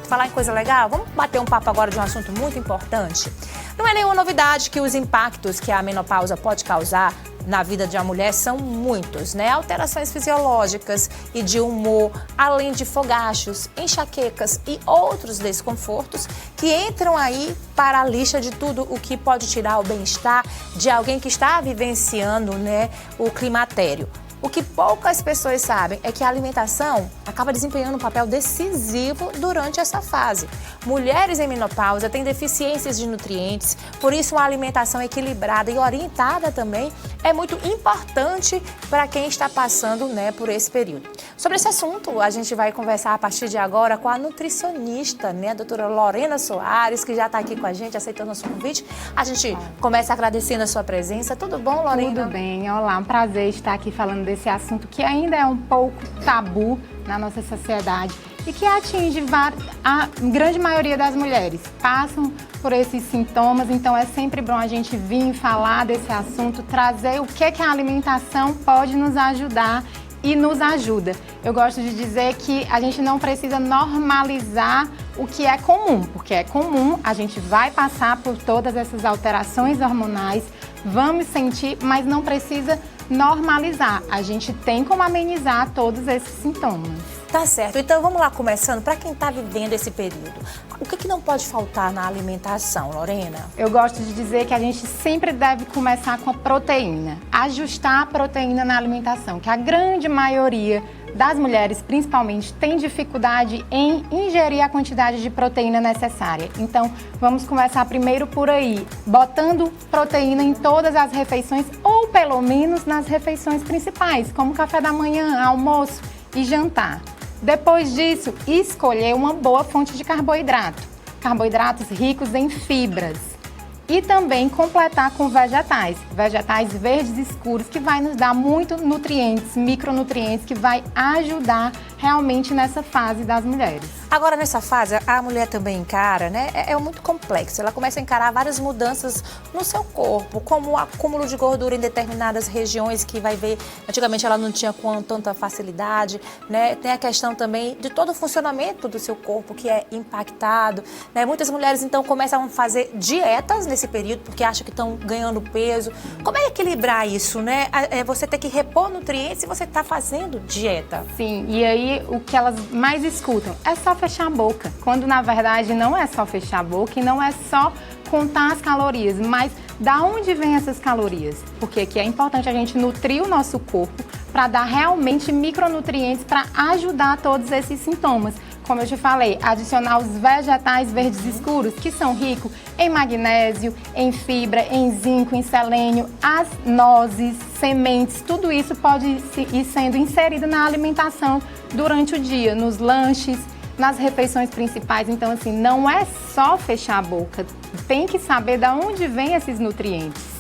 Falar em coisa legal, vamos bater um papo agora de um assunto muito importante. Não é nenhuma novidade que os impactos que a menopausa pode causar na vida de uma mulher são muitos, né? Alterações fisiológicas e de humor, além de fogachos, enxaquecas e outros desconfortos que entram aí para a lista de tudo o que pode tirar o bem-estar de alguém que está vivenciando, né, o climatério. O que poucas pessoas sabem é que a alimentação acaba desempenhando um papel decisivo durante essa fase. Mulheres em menopausa têm deficiências de nutrientes, por isso uma alimentação equilibrada e orientada também é muito importante para quem está passando, né, por esse período. Sobre esse assunto, a gente vai conversar a partir de agora com a nutricionista, né, a doutora Lorena Soares, que já está aqui com a gente, aceitando nosso convite. A gente começa agradecendo a sua presença. Tudo bom, Lorena? Tudo bem. Olá, um prazer estar aqui falando desse assunto que ainda é um pouco tabu na nossa sociedade e que atinge a grande maioria das mulheres. Passam por esses sintomas, então é sempre bom a gente vir falar desse assunto, trazer o que a alimentação pode nos ajudar e nos ajuda. Eu gosto de dizer que a gente não precisa normalizar o que é comum, porque é comum, a gente vai passar por todas essas alterações hormonais, vamos sentir, mas não precisa normalizar. A gente tem como amenizar todos esses sintomas. Tá certo. Então vamos lá, começando. Para quem está vivendo esse período, o que não pode faltar na alimentação, Lorena? Eu gosto de dizer que a gente sempre deve começar com a proteína. Ajustar a proteína na alimentação, que a grande maioria das mulheres, principalmente, tem dificuldade em ingerir a quantidade de proteína necessária. Então, vamos começar primeiro por aí, botando proteína em todas as refeições, ou pelo menos nas refeições principais, como café da manhã, almoço e jantar. Depois disso, escolher uma boa fonte de carboidrato. Carboidratos ricos em fibras. E também completar com vegetais verdes escuros, que vai nos dar muitos nutrientes, micronutrientes, que vai ajudar realmente nessa fase das mulheres. Agora, nessa fase, a mulher também encara, né? É muito complexo. Ela começa a encarar várias mudanças no seu corpo, como o acúmulo de gordura em determinadas regiões que vai ver. Antigamente ela não tinha com tanta facilidade, né? Tem a questão também de todo o funcionamento do seu corpo que é impactado, né? Muitas mulheres então começam a fazer dietas nesse período porque acham que estão ganhando peso. Como é equilibrar isso, né? Você ter que repor nutrientes e você está fazendo dieta. Sim, e aí o que elas mais escutam é só fechar a boca, quando na verdade não é só fechar a boca e não é só contar as calorias, mas da onde vem essas calorias? Porque aqui é importante a gente nutrir o nosso corpo para dar realmente micronutrientes para ajudar todos esses sintomas. Como eu te falei, adicionar os vegetais verdes escuros, que são ricos em magnésio, em fibra, em zinco, em selênio, as nozes, sementes, tudo isso pode ir sendo inserido na alimentação durante o dia, nos lanches, nas refeições principais. Então, assim, não é só fechar a boca, tem que saber de onde vêm esses nutrientes.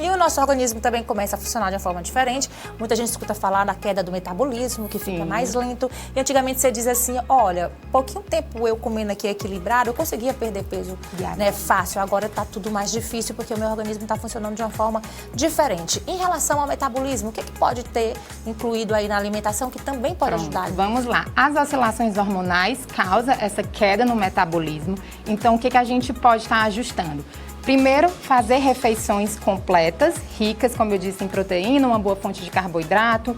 E o nosso organismo também começa a funcionar de uma forma diferente. Muita gente escuta falar da queda do metabolismo, que fica mais lento. E antigamente você diz assim, olha, pouquinho tempo eu comendo aqui equilibrado, eu conseguia perder peso, né, fácil. Agora tá tudo mais difícil porque o meu organismo está funcionando de uma forma diferente. Em relação ao metabolismo, o que pode ter incluído aí na alimentação que também pode ajudar? Vamos lá. As oscilações hormonais causam essa queda no metabolismo. Então, o que a gente pode estar ajustando? Primeiro, fazer refeições completas, ricas, como eu disse, em proteína, uma boa fonte de carboidrato,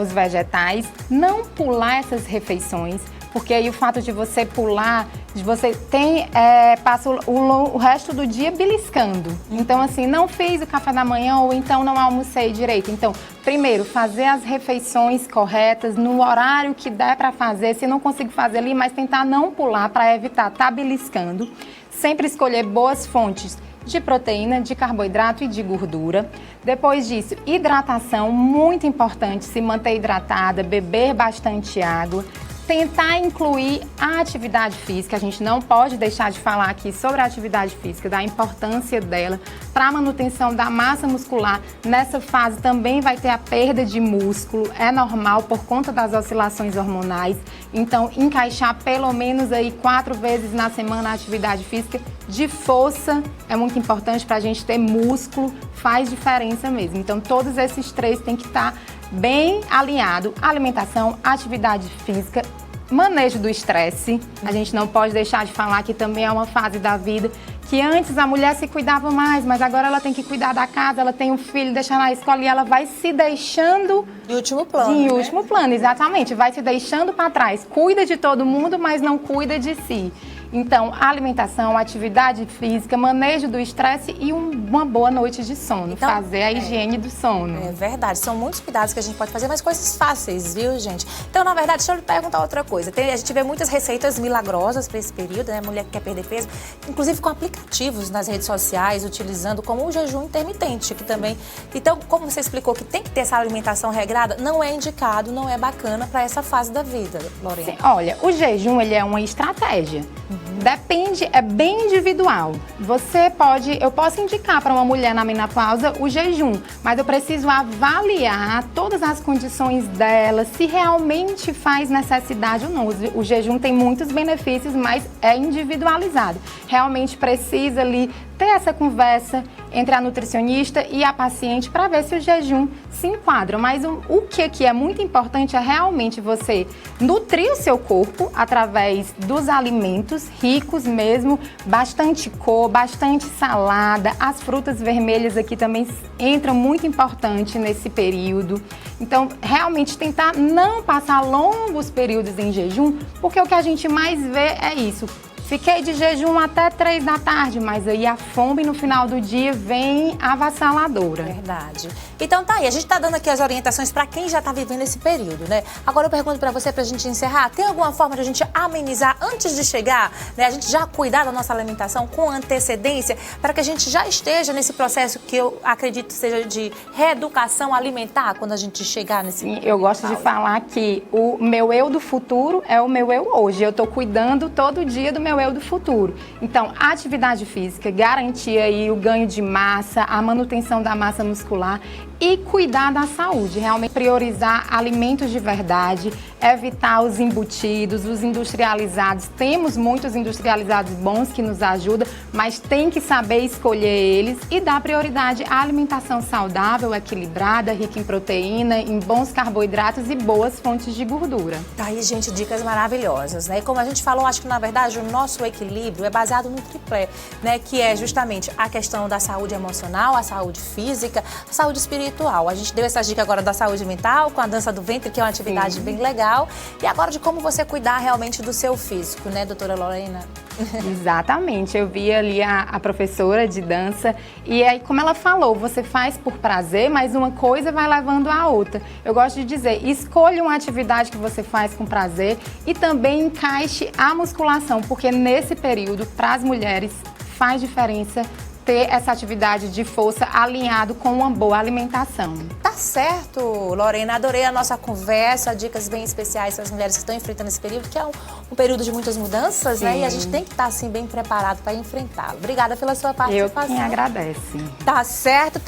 os vegetais. Não pular essas refeições, porque aí o fato de você pular, passa o resto do dia beliscando. Então, assim, não fiz o café da manhã ou então não almocei direito. Então, primeiro, fazer as refeições corretas, no horário que der para fazer. Se não consigo fazer ali, mas tentar não pular para evitar estar beliscando. Sempre escolher boas fontes de proteína, de carboidrato e de gordura. Depois disso, hidratação, muito importante, se manter hidratada, beber bastante água. Tentar incluir a atividade física, a gente não pode deixar de falar aqui sobre a atividade física, da importância dela para a manutenção da massa muscular. Nessa fase também vai ter a perda de músculo, é normal por conta das oscilações hormonais. Então, encaixar pelo menos aí 4 vezes na semana a atividade física de força é muito importante para a gente ter músculo, faz diferença mesmo. Então, todos esses 3 têm que estar bem alinhado: alimentação, atividade física Manejo do estresse. A gente não pode deixar de falar que também é uma fase da vida que antes a mulher se cuidava mais, mas agora ela tem que cuidar da casa, ela tem um filho, deixar na escola e ela vai se deixando... Em último plano, Em último plano, exatamente. Vai se deixando para trás. Cuida de todo mundo, mas não cuida de si. Então, alimentação, atividade física, manejo do estresse e uma boa noite de sono. Então, fazer a higiene do sono. É verdade, são muitos cuidados que a gente pode fazer, mas coisas fáceis, viu, gente? Então, na verdade, deixa eu lhe perguntar outra coisa. A gente vê muitas receitas milagrosas para esse período, né? Mulher que quer perder peso, inclusive com aplicativos nas redes sociais, utilizando como o jejum intermitente, que também... Então, como você explicou que tem que ter essa alimentação regrada, não é indicado, não é bacana para essa fase da vida, Lorena. Sim, olha, o jejum, ele é uma estratégia. Depende, é bem individual. Eu posso indicar para uma mulher na menopausa o jejum, mas eu preciso avaliar todas as condições dela, se realmente faz necessidade ou não. O jejum tem muitos benefícios, mas é individualizado. Realmente precisa ali ter essa conversa entre a nutricionista e a paciente para ver se o jejum se enquadra. Mas o que é muito importante é realmente você nutrir o seu corpo através dos alimentos ricos mesmo, bastante cor, bastante salada, as frutas vermelhas aqui também entram muito importante nesse período. Então, realmente tentar não passar longos períodos em jejum, porque o que a gente mais vê é isso. Fiquei de jejum até 3 da tarde, mas aí a fome no final do dia vem avassaladora. Verdade. Então tá aí, a gente tá dando aqui as orientações para quem já tá vivendo esse período, né? Agora eu pergunto para você, pra gente encerrar, tem alguma forma de a gente amenizar antes de chegar, né? A gente já cuidar da nossa alimentação com antecedência, para que a gente já esteja nesse processo que eu acredito seja de reeducação alimentar quando a gente chegar nesse... Sim, eu gosto de falar que o meu eu do futuro é o meu eu hoje. Eu tô cuidando todo dia do meu eu do futuro. Então, a atividade física, garantir aí o ganho de massa, a manutenção da massa muscular e cuidar da saúde, realmente priorizar alimentos de verdade, evitar os embutidos, os industrializados. Temos muitos industrializados bons que nos ajudam, mas tem que saber escolher eles e dar prioridade à alimentação saudável, equilibrada, rica em proteína, em bons carboidratos e boas fontes de gordura. Tá aí, gente, dicas maravilhosas, né? E como a gente falou, acho que na verdade o nosso equilíbrio é baseado no tripé, né? Que é justamente a questão da saúde emocional, a saúde física, a saúde espiritual. A gente deu essa dica agora da saúde mental, com a dança do ventre, que é uma atividade bem legal. E agora de como você cuidar realmente do seu físico, né, doutora Lorena? Exatamente, eu vi ali a professora de dança e aí, como ela falou, você faz por prazer, mas uma coisa vai levando a outra. Eu gosto de dizer, escolha uma atividade que você faz com prazer e também encaixe a musculação, porque nesse período, para as mulheres, faz diferença ter essa atividade de força alinhado com uma boa alimentação. Tá certo, Lorena, adorei a nossa conversa, dicas bem especiais para as mulheres que estão enfrentando esse período, que é um período de muitas mudanças, né? E a gente tem que estar assim bem preparado para enfrentá-lo. Obrigada pela sua participação. Eu quem agradece. Tá certo.